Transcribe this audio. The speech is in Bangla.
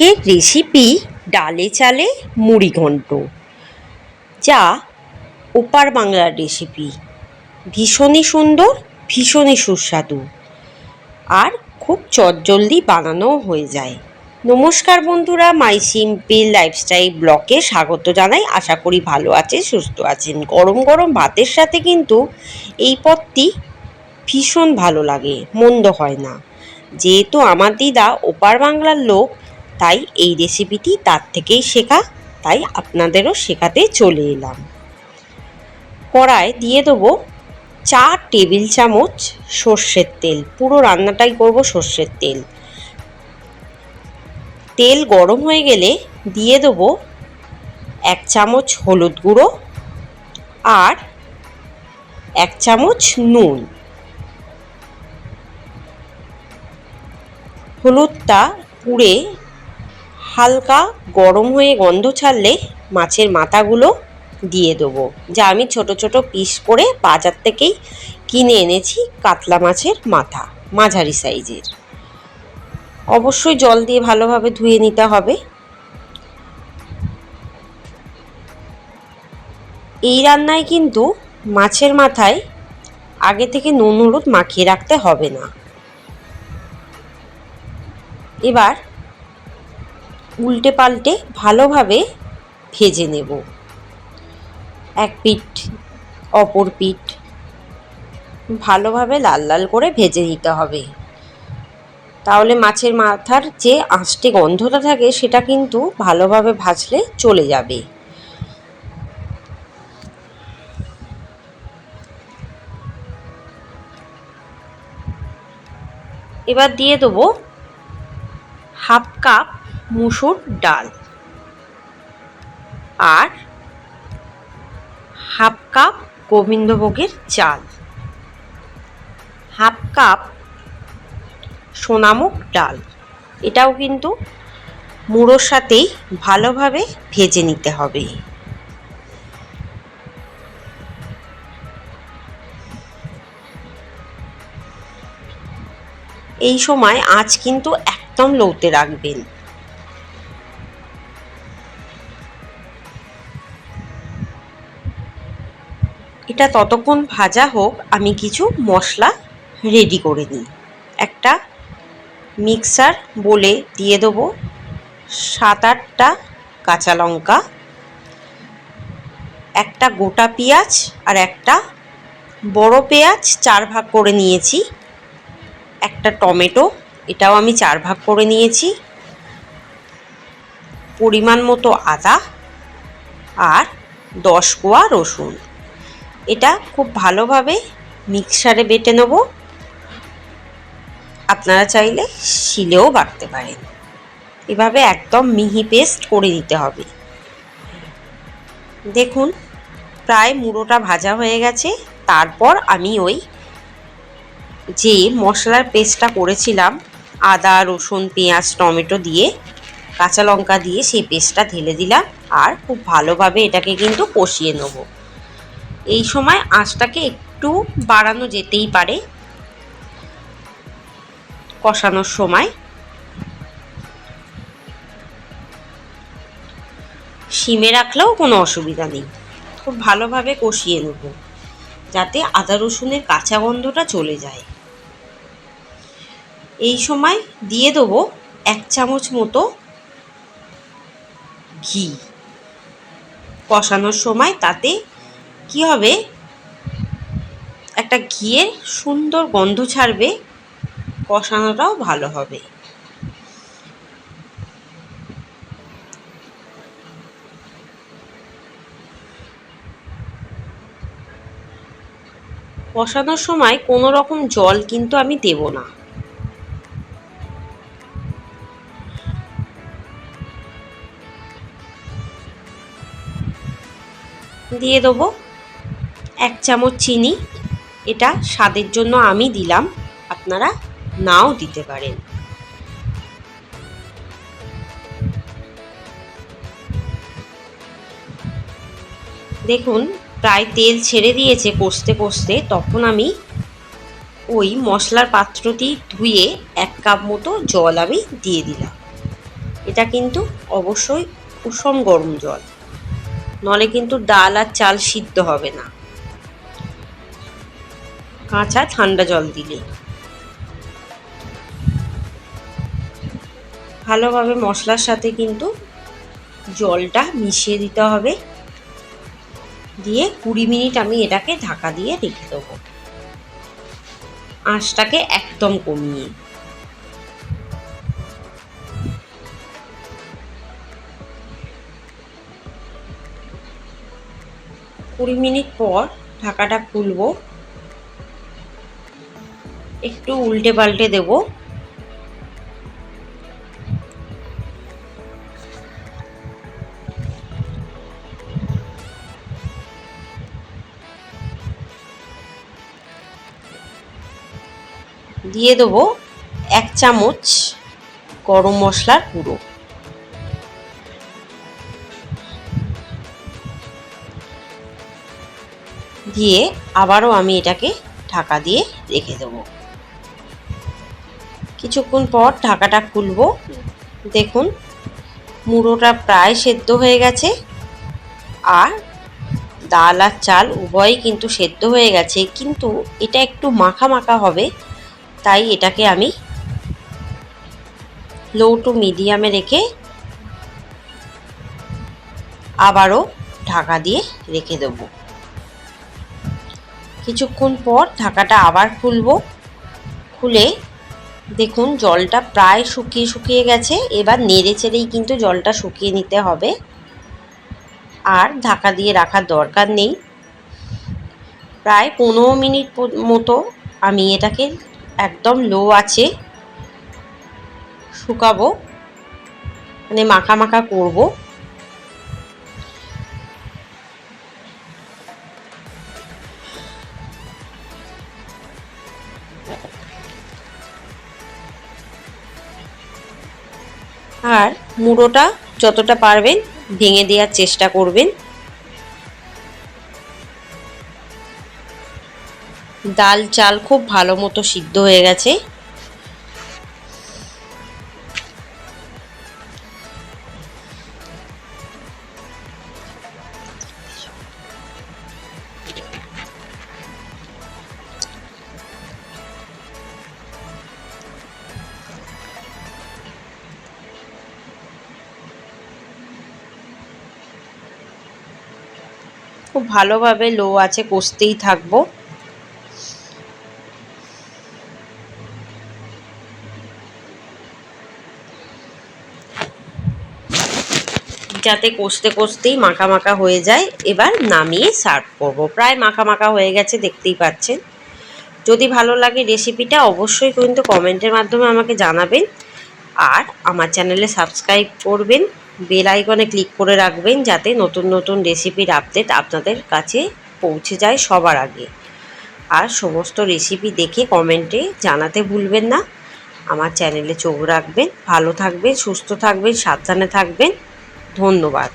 আজকের রেসিপি ডালে চালে মুড়ি ঘন্ট, যা ওপার বাংলার রেসিপি। ভীষণই সুন্দর, ভীষণই সুস্বাদু, আর খুব চটজলদি বানানোও হয়ে যায়। নমস্কার বন্ধুরা, মাই সিম্পল লাইফস্টাইল ব্লগে স্বাগত জানাই। আশা করি ভালো আছেন, সুস্থ আছেন। গরম গরম ভাতের সাথে কিন্তু এই পদটি ভীষণ ভালো লাগে, মন্দ হয় না। যেহেতু আমার দিদা ওপার বাংলার লোক, তাই এই রেসিপিটি তার থেকেই শেখা, তাই আপনাদেরও শেখাতে চলে এলাম। কড়ায় দিয়ে দেবো 4 টেবিল চামচ সর্ষের তেল। পুরো রান্নাটাই করব সর্ষের তেল। তেল গরম হয়ে গেলে দিয়ে দেবো 1 চামচ হলুদ গুঁড়ো আর 1 চামচ নুন। হলুদটা পুড়ে হালকা গরম হয়ে গন্ধ ছাড়লে মাছের মাথাগুলো দিয়ে দেবো, যা আমি ছোট ছোট পিস করে বাজার থেকেই কিনে এনেছি। কাতলা মাছের মাথা, মাঝারি সাইজের। অবশ্যই জল দিয়ে ভালোভাবে ধুয়ে নিতে হবে। এই রান্নায় কিন্তু মাছের মাথায় আগে থেকে নুন হলুদ মাখিয়ে রাখতে হবে না। এবার উল্টে পাল্টে ভালোভাবে ভেজে নেব। এক পিঠ অপর পিঠ ভালোভাবে লাল লাল করে ভেজে নিতে হবে। তাহলে মাছের মাথার যে আঁশটে গন্ধটা থাকে সেটা কিন্তু ভালোভাবে ভাজলে চলে যাবে। এবার দিয়ে দেবো 1/2 কাপ মুসুর ডাল আর 1/2 কাপ গোবিন্দভোগের চাল, 1/2 কাপ সোনামুগ ডাল। এটাও কিন্তু মুড়োর সাথেই ভালোভাবে ভেজে নিতে হবে। এই সময় আঁচ কিন্তু একদম লোতে রাখবেন। এটা ততক্ষণ ভাজা হোক, আমি কিছু মশলা রেডি করে নিই। একটা মিক্সার বলে দিয়ে দেবো 7-8টা কাঁচা লঙ্কা, একটা গোটা পেঁয়াজ আর একটা বড় পেঁয়াজ 4 ভাগ করে নিয়েছি, একটা টমেটো, এটাও আমি 4 ভাগ করে নিয়েছি, পরিমাণ মতো আদা আর 10 কোয়া রসুন। এটা খুব ভালোভাবে মিক্সারে বেটে নেব। আপনারা চাইলে শিলেও বাটতে পারেন। এভাবে একদম মিহি পেস্ট করে নিতে হবে। দেখুন প্রায় মুড়োটা ভাজা হয়ে গেছে। তারপর আমি ওই যে মশলার পেস্টটা করেছিলাম, আদা রসুন পেঁয়াজ টমেটো দিয়ে কাঁচা লঙ্কা দিয়ে, সেই পেস্টটা ঢেলে দিলাম আর খুব ভালোভাবে এটাকে কিন্তু কষিয়ে নেব। এই সময় আঁচটাকে একটু বাড়ানো যেতেই পারে কষানোর সময়। সিমে রাখলেও কোনো অসুবিধা নেই। খুব ভালোভাবে কষিয়ে নেব যাতে আদা রসুনের কাঁচা গন্ধটা চলে যায়। এই সময় দিয়ে দেবো 1 চামচ মতো ঘি। কষানোর সময় তাতে কি হবে, একটা ঘিয়ের সুন্দর গন্ধ ছাড়বে, কষানোটাও ভালো হবে। কষানোর সময় কোনো রকম জল কিন্তু আমি দেব না। দিয়ে দেবো 1 চামচ চিনি। এটা স্বাদের জন্য আমি দিলাম, আপনারা নাও দিতে পারেন। দেখুন প্রায় তেল ছেড়ে দিয়েছে কষতে কষতে। তখন আমি ওই মশলার পাত্রটি ধুয়ে 1 কাপ মতো জল আমি দিয়ে দিলাম। এটা কিন্তু অবশ্যই উষম গরম জল, নলে কিন্তু ডাল আর চাল সিদ্ধ হবে না। কাঁচা ঠান্ডা জল দিলে ভালোভাবে মশলার সাথে কিন্তু জলটা মিশিয়ে দিতে হবে। দিয়ে 20 মিনিট আমি এটাকে ঢাকা দিয়ে রেখে দেবো, আঁচটাকে একদম কমিয়ে। কুড়ি মিনিট পর ঢাকাটা খুলবো, একটু উল্টে পাল্টে দেব। দিয়ে দেবো 1 চামচ গরম মশলার গুঁড়ো। দিয়ে আবারও আমি এটাকে ঢাকা দিয়ে রেখে দেবো। কিছুক্ষণ পর ঢাকাটা খুলবো, দেখুন মুড়োটা প্রায় সেদ্ধ হয়ে গেছে, আর ডাল আর চাল উভয়ই কিন্তু সেদ্ধ হয়ে গেছে, কিন্তু এটা একটু মাখা মাখা হবে, তাই এটাকে আমি লো টু মিডিয়ামে রেখে আবারও ঢাকা দিয়ে রেখে দেব। কিছুক্ষণ পর ঢাকাটা আবার খুলবো, খুলে দেখুন জলটা প্রায় শুকিয়ে শুকিয়ে গেছে। এবার নেড়ে চেড়েই কিন্তু জলটা শুকিয়ে নিতে হবে, আর ঢাকা দিয়ে রাখার দরকার নেই। প্রায় 15 মিনিট মতো আমি এটাকে একদম লো আঁচে শুকাবো, মানে মাখা মাখা করব। আর মুড়োটা যতটা পারবেন ভেঙে দেওয়ার চেষ্টা করবেন। ডাল চাল খুব ভালো মতো সিদ্ধ হয়ে গেছে। খুব ভালোভাবে লো আছে কষতেই থাকবো। যাতে কষতে কষতেই মাখা মাখা হয়ে যায়। এবার নামিয়ে সার্ভ করব। প্রায় মাখা মাখা হয়ে গেছে, দেখতেই পাচ্ছেন। যদি ভালো লাগে রেসিপিটা অবশ্যই কিন্তু কমেন্টের মাধ্যমে আমাকে জানাবেন, আর আমার চ্যানেলে সাবস্ক্রাইব করবেন, বেল আইকনে ক্লিক করে রাখবেন, যাতে নতুন নতুন রেসিপির আপডেট আপনাদের কাছে পৌঁছে যায় সবার আগে। আর সমস্ত রেসিপি দেখে কমেন্টে জানাতে ভুলবেন না। আমার চ্যানেলে চোখ রাখবেন। ভালো থাকবেন, সুস্থ থাকবেন, সাবধানে থাকবেন। ধন্যবাদ।